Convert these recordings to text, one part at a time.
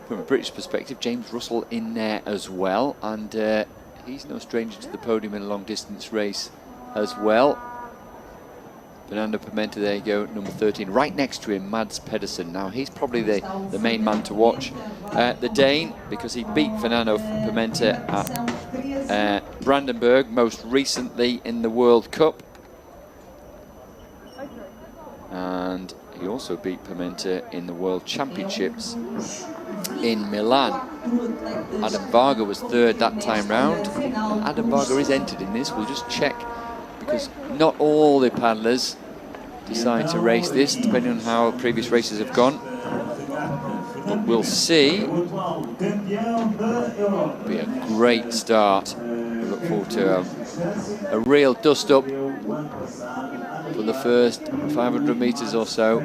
from a British perspective, James Russell in there as well, and he's no stranger to the podium in a long distance race as well. Fernando Pimenta, there you go, number 13. Right next to him, Mads Pedersen. Now, he's probably the main man to watch. The Dane, because he beat Fernando Pimenta at Brandenburg, most recently in the World Cup. And he also beat Pimenta in the World Championships in Milan. Adam Varga was third that time round. Adam Varga is entered in this. We'll just check, because not all the paddlers decide to race this, depending on how previous races have gone. But we'll see. It'll be a great start. We look forward to a real dust-up for the first 500 metres or so.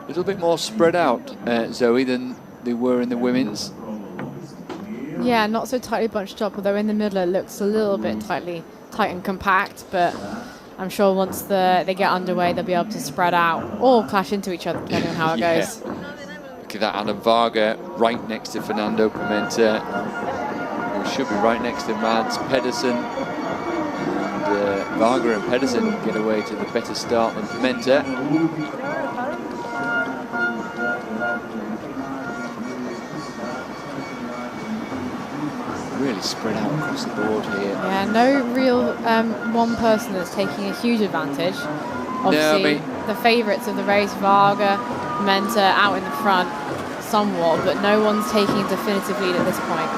A little bit more spread out, Zoe, than they were in the women's. Yeah, not so tightly bunched up, although in the middle it looks a little bit tight and compact, but I'm sure once they get underway they'll be able to spread out or clash into each other depending on how it goes. Look at that, Adam Varga right next to Fernando Pimenta, who should be right next to Mads Pedersen. And Varga and Pedersen get away to the better start than Pimenta. Really spread out across the board here. Yeah, no real one person that's taking a huge advantage. Obviously, the favourites of the race, Varga, Pimenta out in the front somewhat, but no one's taking a definitive lead at this point.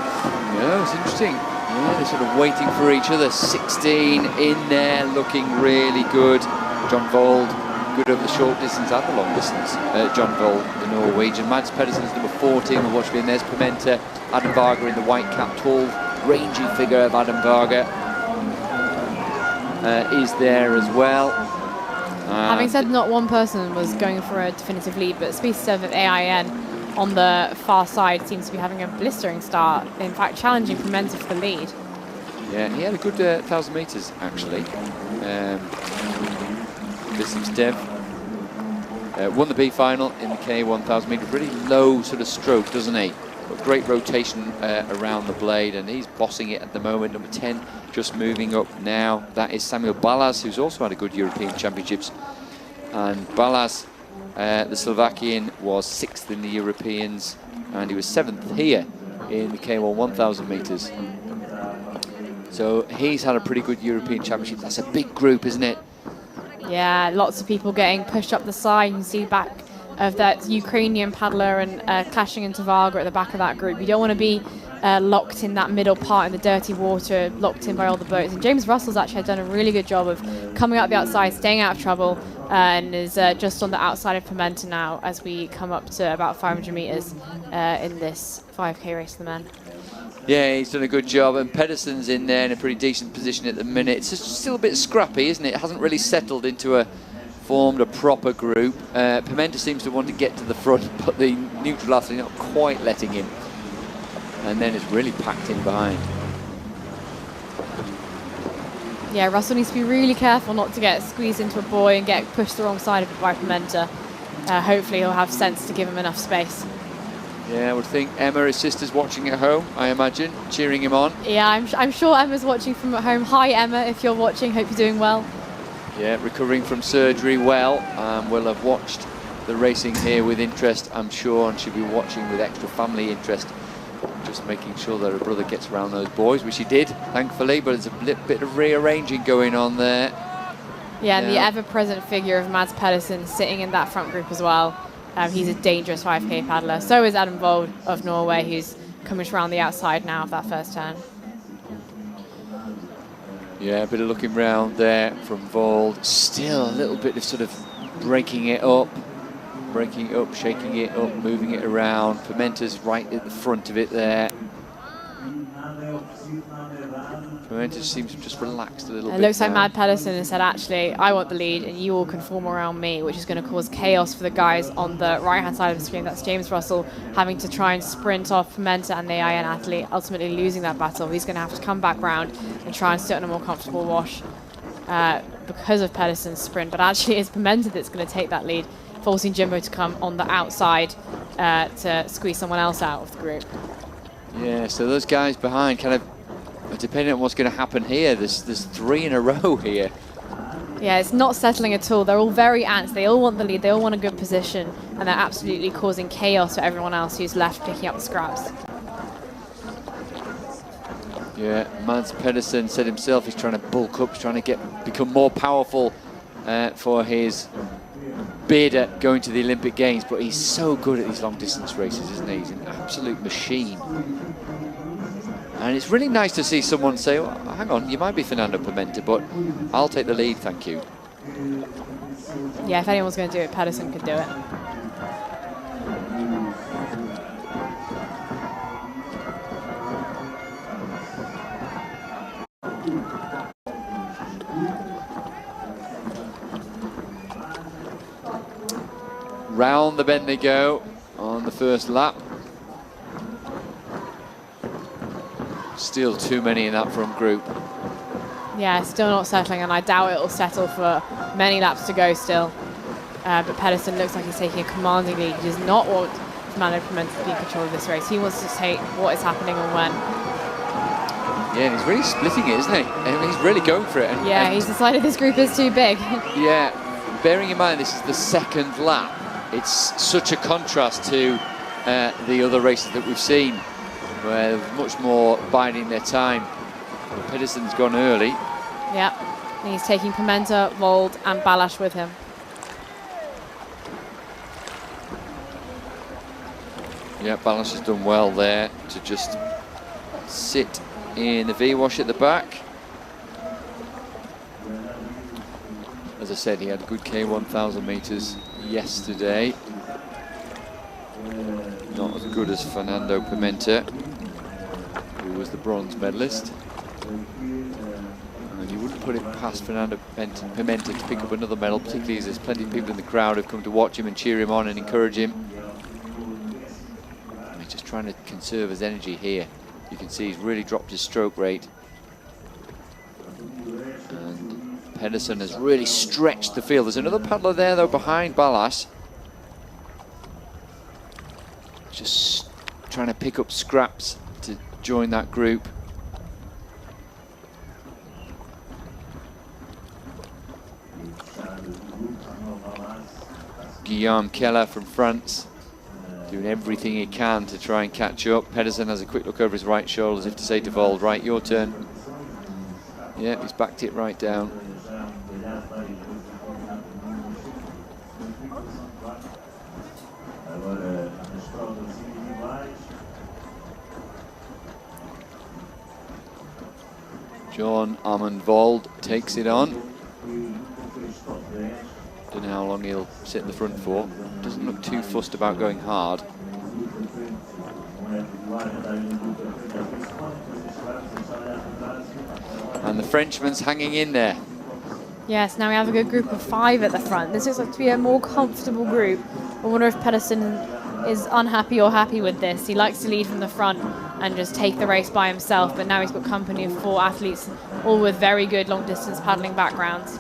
Yeah, it's interesting. Yeah, they're sort of waiting for each other. 16 in there, looking really good. John Vold, good over the short distance and the long distance. John Vold, the Norwegian. Mads Pedersen's number 14. We're watching, there's Pimenta. Adam Varga in the white cap, tall, rangy figure of Adam Varga is there as well. Having said not one person was going for a definitive lead, but Species of AIN on the far side seems to be having a blistering start. In fact, challenging Pimenta for the lead. Yeah, he had a good 1,000 metres actually. Distance Dev won the B final in the K 1,000 metre. Really low sort of stroke, doesn't he? But great rotation around the blade, and he's bossing it at the moment. Number 10 just moving up now. That is Samuel Balázs, who's also had a good European Championships. And Balázs, the Slovakian, was 6th in the Europeans, and he was 7th here in the K1 1,000 metres. So he's had a pretty good European Championship. That's a big group, isn't it? Yeah, lots of people getting pushed up the side. You can see back of that Ukrainian paddler and clashing into Varga at the back of that group. You don't want to be locked in that middle part in the dirty water, locked in by all the boats. And James Russell's actually done a really good job of coming out the outside, staying out of trouble, and is just on the outside of Pimenta now as we come up to about 500 metres in this 5K race for the men. Yeah, he's done a good job, and Pedersen's in there in a pretty decent position at the minute. It's just still a bit scrappy, isn't it? It hasn't really settled into formed a proper group. Pimenta seems to want to get to the front, but the neutral athlete not quite letting him. And then it's really packed in behind. Yeah, Russell needs to be really careful not to get squeezed into a buoy and get pushed the wrong side of it by Pimenta. Hopefully he'll have sense to give him enough space. Yeah, I would think Emma, his sister's watching at home, I imagine, cheering him on. Yeah, I'm sure Emma's watching from at home. Hi Emma, if you're watching, hope you're doing well. Yeah, recovering from surgery well. Will have watched the racing here with interest, I'm sure, and she'll be watching with extra family interest. Just making sure that her brother gets around those boys, which he did, thankfully, but there's a little bit of rearranging going on there. Yeah, and the ever-present figure of Mads Pedersen sitting in that front group as well. He's a dangerous 5K paddler. So is Adam Vold of Norway, who's coming around the outside now of that first turn. Yeah, a bit of looking round there from Vold. Still a little bit of sort of breaking it up, shaking it up, moving it around. Pimenta's right at the front of it there. Pimenta just seems to have just relaxed a little bit. It looks like now. Mad Pedersen has said, actually, I want the lead and you all can form around me, which is going to cause chaos for the guys on the right-hand side of the screen. That's James Russell having to try and sprint off Pimenta and the AIN athlete, ultimately losing that battle. He's going to have to come back round and try and sit on a more comfortable wash because of Pedersen's sprint. But actually, it's Pimenta that's going to take that lead, forcing Jimbo to come on the outside to squeeze someone else out of the group. Yeah, so those guys behind kind of, depending on what's going to happen here, there's 3 in a row here. Yeah, it's not settling at all. They're all very antsy. They all want the lead. They all want a good position. And they're absolutely causing chaos for everyone else who's left picking up the scraps. Yeah, Mads Pedersen said himself he's trying to bulk up, he's trying to become more powerful for his bid at going to the Olympic Games, but he's so good at these long distance races, isn't he? He's an absolute machine. And it's really nice to see someone say, well, hang on, you might be Fernando Pimenta, but I'll take the lead, thank you. Yeah, if anyone's going to do it, Pedersen could do it. Round the bend they go on the first lap. Still too many in that front group. Yeah, still not settling, and I doubt it'll settle for many laps to go still. But Pedersen looks like he's taking a commanding lead. He does not want Fernando Pimenta to be in control of this race. He wants to take what is happening and when. Yeah, and he's really splitting it, isn't he? And he's really going for it. And he's decided this group is too big. Yeah, bearing in mind this is the second lap, it's such a contrast to the other races that we've seen, where they're much more biding their time. But Pedersen's gone early. Yeah, and he's taking Pimenta, Vold and Balázs with him. Yeah, Balázs has done well there to just sit in the V-wash at the back. As I said, he had a good K1000 meters yesterday. Not as good as Fernando Pimenta, who was the bronze medalist. And you wouldn't put it past Fernando Pimenta to pick up another medal, particularly as there's plenty of people in the crowd who've come to watch him and cheer him on and encourage him. He's just trying to conserve his energy here. You can see he's really dropped his stroke rate. And Pedersen has really stretched the field. There's another paddler there, though, behind Balázs. Just trying to pick up scraps to join that group. Guillaume Keller from France, doing everything he can to try and catch up. Pedersen has a quick look over his right shoulder as if to say to Vold, right, your turn. Yeah, he's backed it right down. John Armand Vold takes it on. Don't know how long he'll sit in the front for. Doesn't look too fussed about going hard. And the Frenchman's hanging in there. Yes, now we have a good group of 5 at the front. This looks like to be a more comfortable group. I wonder if Pedersen is unhappy or happy with this. He likes to lead from the front and just take the race by himself, but now he's got company of 4 athletes, all with very good long distance paddling backgrounds.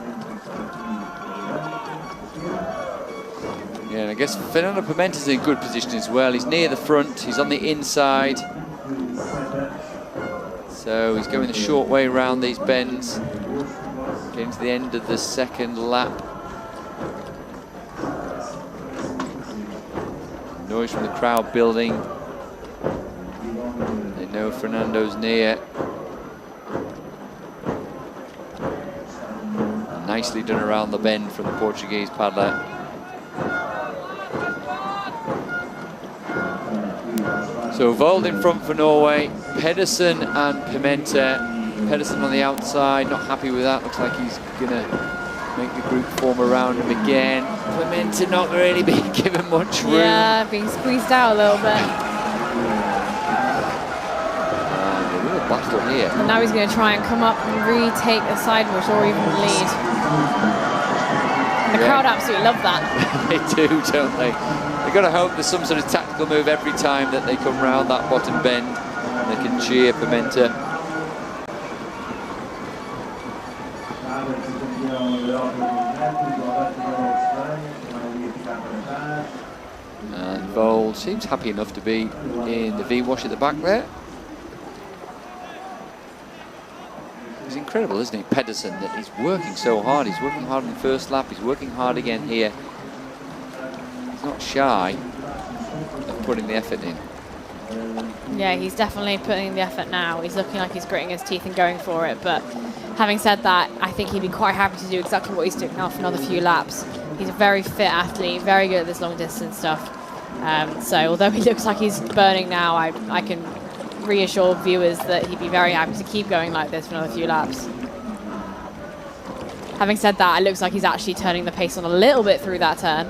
Yeah, and I guess Fernando Pimenta's in good position as well. He's near the front, he's on the inside. So he's going the short way around these bends. Getting to the end of the second lap. Noise from the crowd building. They know Fernando's near. Nicely done around the bend from the Portuguese paddler. So Vold in front for Norway, Pedersen and Pimenta. Pedersen on the outside, not happy with that. Looks like he's gonna make the group form around him again. Pimenta not really being given much room. Yeah, being squeezed out a little bit. And a real battle here. And now he's going to try and come up and retake the side wash or even the lead. And the crowd absolutely love that. They do, don't they? They've got to hope there's some sort of tactical move every time that they come round that bottom bend. And they can cheer Pimenta. And Vold seems happy enough to be in the V-wash at the back there. It's incredible, isn't it, Pedersen, that he's working so hard. He's working hard in the first lap. He's working hard again here. He's not shy of putting the effort in. Yeah, he's definitely putting in the effort now. He's looking like he's gritting his teeth and going for it. But having said that, I think he'd be quite happy to do exactly what he's doing now for another few laps. He's a very fit athlete, very good at this long distance stuff. So although he looks like he's burning now, I can reassure viewers that he'd be very happy to keep going like this for another few laps. Having said that, it looks like he's actually turning the pace on a little bit through that turn.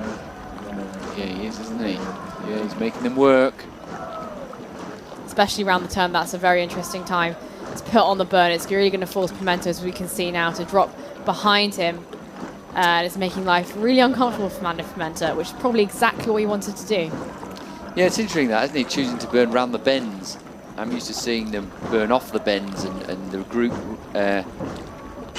Yeah, he is, isn't he? Yeah, he's making them work. Especially around the turn, that's a very interesting time to put on the burn. It's really going to force Pimenta, as we can see now, to drop behind him. And it's making life really uncomfortable for Fernando Pimenta, which is probably exactly what he wanted to do. Yeah, it's interesting that, isn't he, choosing to burn round the bends. I'm used to seeing them burn off the bends and the group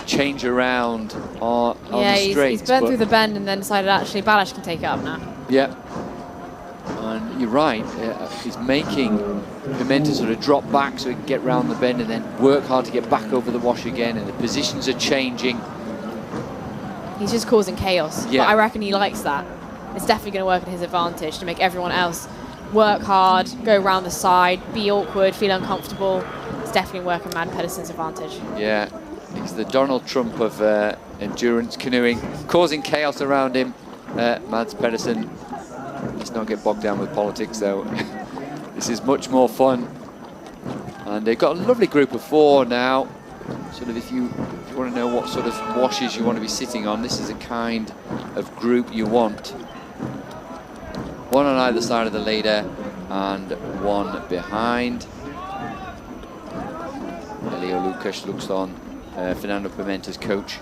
change around on the straights. He's burnt through the bend and then decided actually Balázs can take it up now. Yeah. And you're right, he's making Pimenta sort of drop back so he can get round the bend and then work hard to get back over the wash again, and the positions are changing. He's just causing chaos. Yeah. But I reckon he likes that. It's definitely going to work in his advantage to make everyone else work hard, go around the side, be awkward, feel uncomfortable. It's definitely working Mads Pedersen's advantage. Yeah, he's the Donald Trump of endurance canoeing, causing chaos around him. Mads Pedersen, let's not get bogged down with politics though. This is much more fun. And they've got a lovely group of 4 now. Sort of if you want to know what sort of washes you want to be sitting on, this is a kind of group you want. 1 on either side of the leader and 1 behind. Leo Lucas looks on, Fernando Pimenta's coach.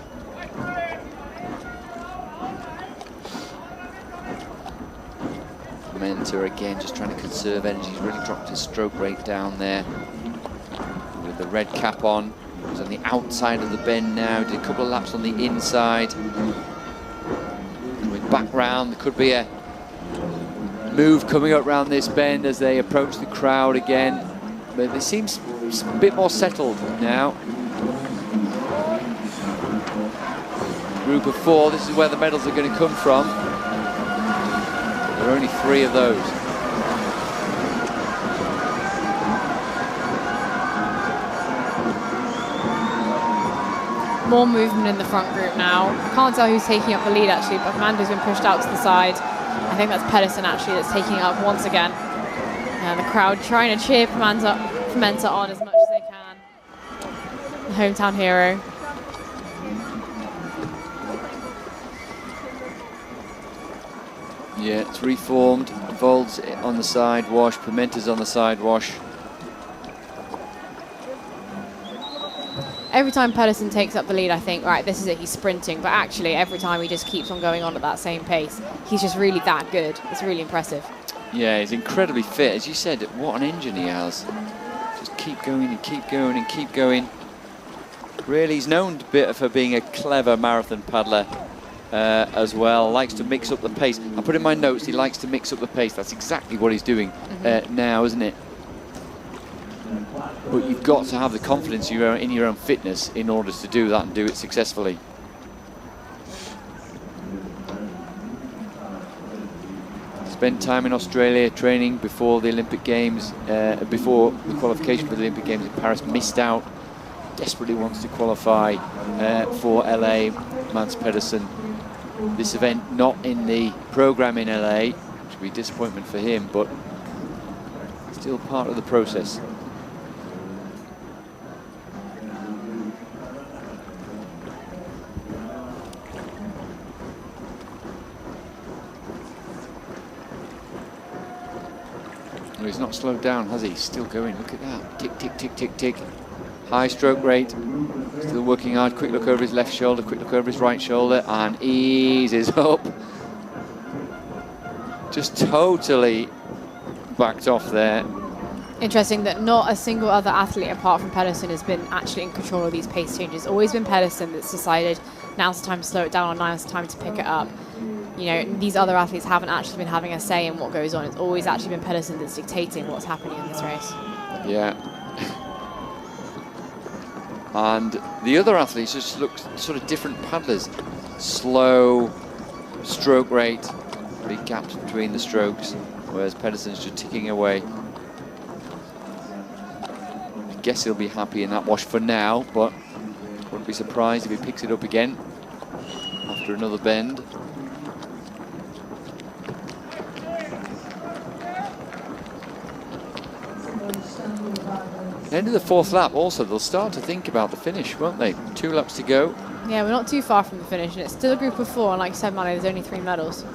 Pimenta again just trying to conserve energy. He's really dropped his stroke rate down there with the red cap on. He's on the outside of the bend now, did a couple of laps on the inside. Going back round, there could be a move coming up round this bend as they approach the crowd again. But they seem a bit more settled now. Group of 4, this is where the medals are going to come from. There are only 3 of those. More movement in the front group now. Can't tell who's taking up the lead actually, but Amanda's been pushed out to the side. I think that's Pedersen actually that's taking it up once again. And the crowd trying to cheer Pimenta on as much as they can. The hometown hero. Yeah, it's reformed. Vold's on the side wash, Pimenta's on the side wash. Every time Pedersen takes up the lead, I think, right, this is it, he's sprinting. But actually, every time he just keeps on going on at that same pace. He's just really that good. It's really impressive. Yeah, he's incredibly fit. As you said, what an engine he has. Just keep going and keep going and keep going. Really, he's known a bit for being a clever marathon paddler as well. Likes to mix up the pace. I put in my notes, he likes to mix up the pace. That's exactly what he's doing now, isn't it? But you've got to have the confidence in your own fitness in order to do that and do it successfully. Spent time in Australia training before the Olympic Games, before the qualification for the Olympic Games in Paris. Missed out. Desperately wants to qualify for LA. Mads Pedersen. This event not in the program in LA, which would be a disappointment for him, but still part of the process. Well, he's not slowed down, has he? Still going. Look at that. Tick, tick, tick, tick, tick. High stroke rate. Still working hard. Quick look over his left shoulder, quick look over his right shoulder, and eases up. Just totally backed off there. Interesting that not a single other athlete apart from Pedersen has been actually in control of these pace changes. Always been Pedersen that's decided now's the time to slow it down or now's the time to pick it up. You know, these other athletes haven't actually been having a say in what goes on. It's always actually been Pedersen that's dictating what's happening in this race. Yeah. And the other athletes just look sort of different paddlers. Slow stroke rate, big gaps between the strokes, whereas Pedersen's just ticking away. I guess he'll be happy in that wash for now, but wouldn't be surprised if he picks it up again after another bend. End of the fourth lap also, they'll start to think about the finish, won't they? 2 laps to go. Yeah, we're not too far from the finish, and it's still a group of 4, and like you said, Manny, there's only 3 medals.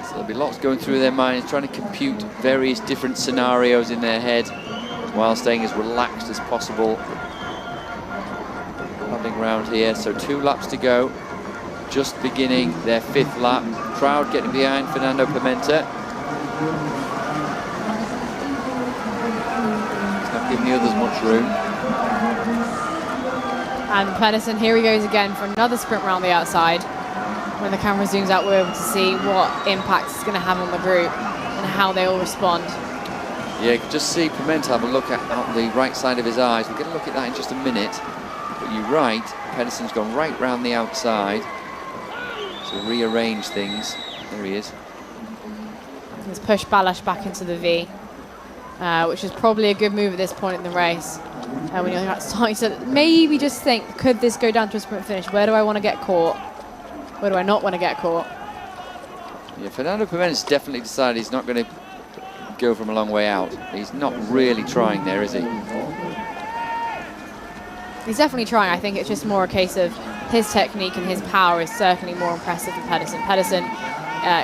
So there'll be lots going through their minds, trying to compute various different scenarios in their head, while staying as relaxed as possible. Paddling around here, so 2 laps to go. Just beginning their 5th lap. Crowd getting behind Fernando Pimenta. Giving the others much room. And Pedersen, here he goes again for another sprint round the outside. When the camera zooms out, we're able to see what impact it's going to have on the group and how they all respond. Yeah, you can just see Pimenta have a look at the right side of his eyes. We're going to look at that in just a minute. But you're right, Pedersen's gone right round the outside to rearrange things. There he is. He's pushed Balázs back into the V. Which is probably a good move at this point in the race. When you're starting to maybe just think, could this go down to a sprint finish? Where do I want to get caught? Where do I not want to get caught? Yeah, Fernando Pimenta's definitely decided he's not going to go from a long way out. He's not really trying there, is he? He's definitely trying. I think it's just more a case of his technique and his power is certainly more impressive than Pedersen. Pedersen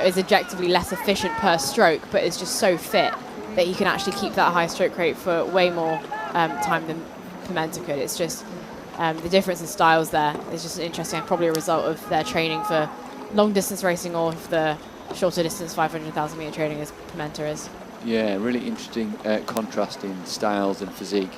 is objectively less efficient per stroke, but is just so fit that he can actually keep that high stroke rate for way more time than Pimenta could. It's just the difference in styles there is just interesting, probably a result of their training for long distance racing or of the shorter distance 500,000 meter training as Pimenta is. Yeah, really interesting contrast in styles and physique.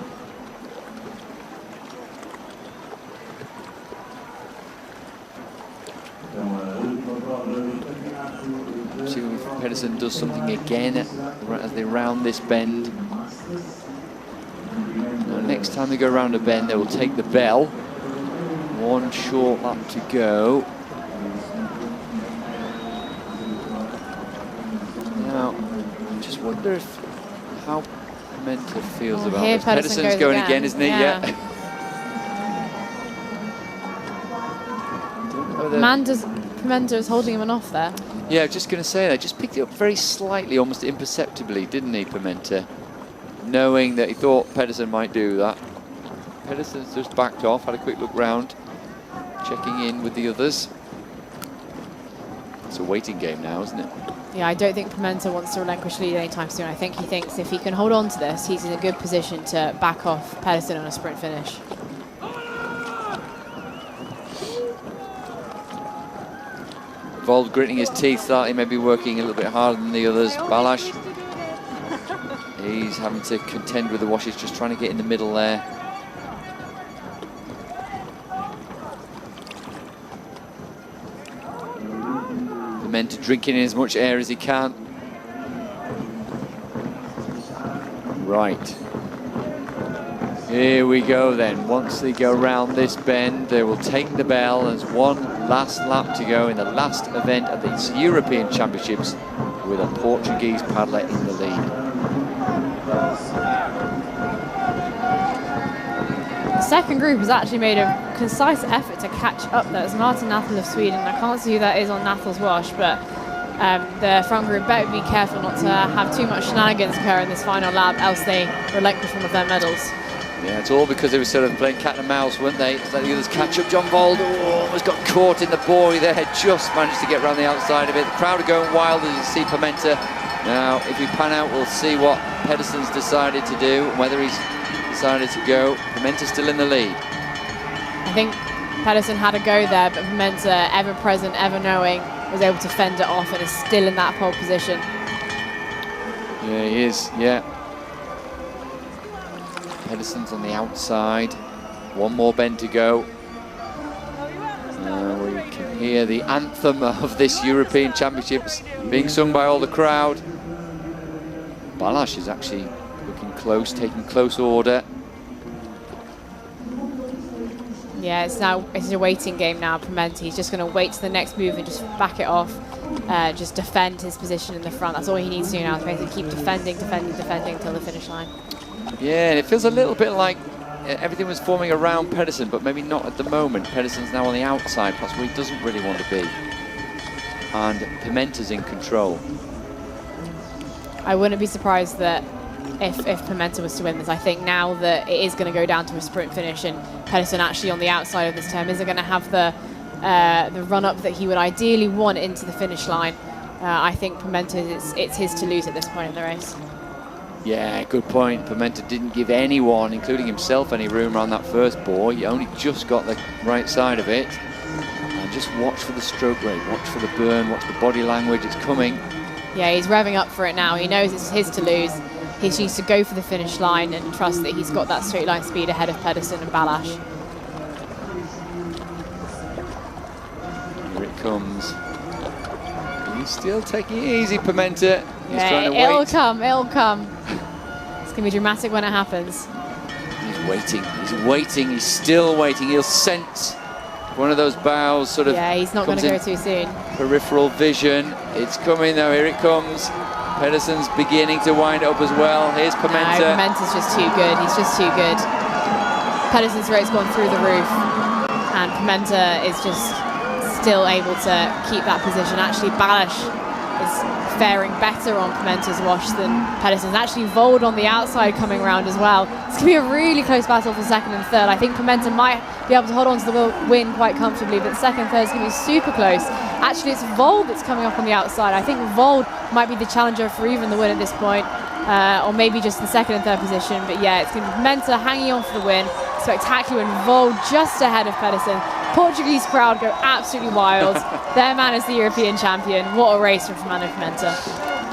See if Pedersen does something again as they round this bend. Now, next time they go around a bend, they will take the bell. 1 short lap to go. Now, I just wonder how Pimenta feels about this. Pedersen's going again, isn't he? Yeah. Pimenta is holding him off there. Yeah, I was just going to say that. Just picked it up very slightly, almost imperceptibly, didn't he, Pimenta? Knowing that he thought Pedersen might do that. Pedersen's just backed off, had a quick look round, checking in with the others. It's a waiting game now, isn't it? Yeah, I don't think Pimenta wants to relinquish lead anytime soon. I think he thinks if he can hold on to this, he's in a good position to back off Pedersen on a sprint finish. Vold gritting his teeth, slightly, maybe working a little bit harder than the others. Balázs, he's having to contend with the washes, just trying to get in the middle there. Pimenta drinking in as much air as he can. Right. Here we go then. Once they go round this bend, they will take the bell. There's 1 last lap to go in the last event of these European Championships with a Portuguese paddler in the lead. The second group has actually made a concise effort to catch up. That's Martin Nathal of Sweden. I can't see who that is on Nathal's wash, but the front group better be careful not to have too much shenanigans occur in this final lap, else they relinquish one of their medals. Yeah, it's all because they were sort of playing cat and mouse, weren't they? Let the others catch up. John Vold almost got caught in the buoy there, just managed to get around the outside of it. The crowd are going wild as you see Pimenta Now, if we pan out, we'll see what Pedersen's decided to do, and whether he's decided to go. Pimenta's still in the lead. I think Pedersen had a go there, but Pimenta, ever present, ever knowing, was able to fend it off and is still in that pole position. Yeah, he is, yeah. Pedersen's on the outside. One more bend to go. We can hear the anthem of this European Championships being sung by all the crowd. Balázs is actually looking close, taking close order. Yeah, it's a waiting game now. Pimenta, he's just going to wait to the next move and just back it off. Just defend his position in the front. That's all he needs to do now. To basically keep defending until the finish line. Yeah, and it feels a little bit like everything was forming around Pedersen, but maybe not at the moment. Pedersen's now on the outside, plus where he doesn't really want to be. And Pimenta's in control. I wouldn't be surprised that if Pimenta was to win this. I think now that it is going to go down to a sprint finish, and Pedersen actually on the outside of this term isn't going to have the run-up that he would ideally want into the finish line. I think Pimenta, it's his to lose at this point in the race. Yeah, good point. Pimenta didn't give anyone, including himself, any room around that first bore. He only just got the right side of it. And just watch for the stroke rate, watch for the burn, watch the body language. It's coming. Yeah, he's revving up for it now. He knows it's his to lose. He needs to go for the finish line and trust that he's got that straight line speed ahead of Pedersen and Balázs. Here it comes. He's still taking it easy, Pimenta. He's trying to wait. It'll come. It's going to be dramatic when it happens. He's waiting, he's still waiting. He'll sense one of those bows sort of. Yeah, he's not going to go too soon. Peripheral vision. It's coming though, here it comes. Pedersen's beginning to wind up as well. Here's Pimenta. No, Pimenta's just too good. He's just too good. Pedersen's rate's gone through the roof, and Pimenta is just still able to keep that position. Actually, Balázs is faring better on Pimenta's wash than Pedersen's. Actually, Vold on the outside coming around as well. It's going to be a really close battle for second and third. I think Pimenta might be able to hold on to the win quite comfortably, but second and third is going to be super close. Actually, it's Vold that's coming up on the outside. I think Vold might be the challenger for even the win at this point, or maybe just the second and third position. But yeah, it's going to be Pimenta hanging on for the win. Spectacular, and Vold just ahead of Pedersen. Portuguese crowd go absolutely wild. Their man is the European champion. What a race from Fernando Pimenta.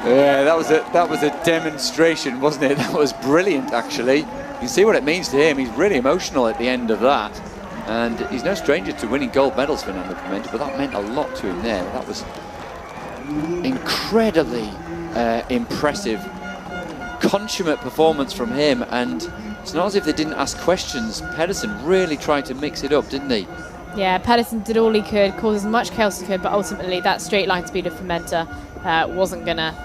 Yeah, that was a demonstration, wasn't it? That was brilliant, actually. You can see what it means to him. He's really emotional at the end of that. And he's no stranger to winning gold medals, Fernando Pimenta, but that meant a lot to him there. That was incredibly impressive, consummate performance from him. And it's not as if they didn't ask questions. Pedersen really tried to mix it up, didn't he? Yeah, Pedersen did all he could, caused as much chaos as he could, but ultimately that straight line speed of Pimenta wasn't going to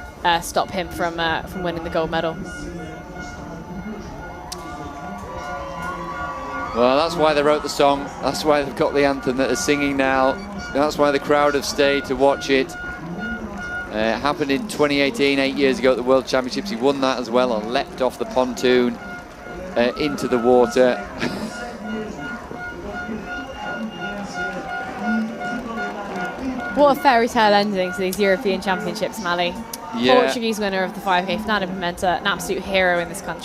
stop him from winning the gold medal. Well, that's why they wrote the song. That's why they've got the anthem that they're singing now. That's why the crowd have stayed to watch it. It happened in 2018, 8 years ago at the World Championships. He won that as well and leapt off the pontoon into the water. What a fairy tale ending to these European Championships, Mally. Yeah. Portuguese winner of the 5K, Fernando Pimenta, an absolute hero in this country.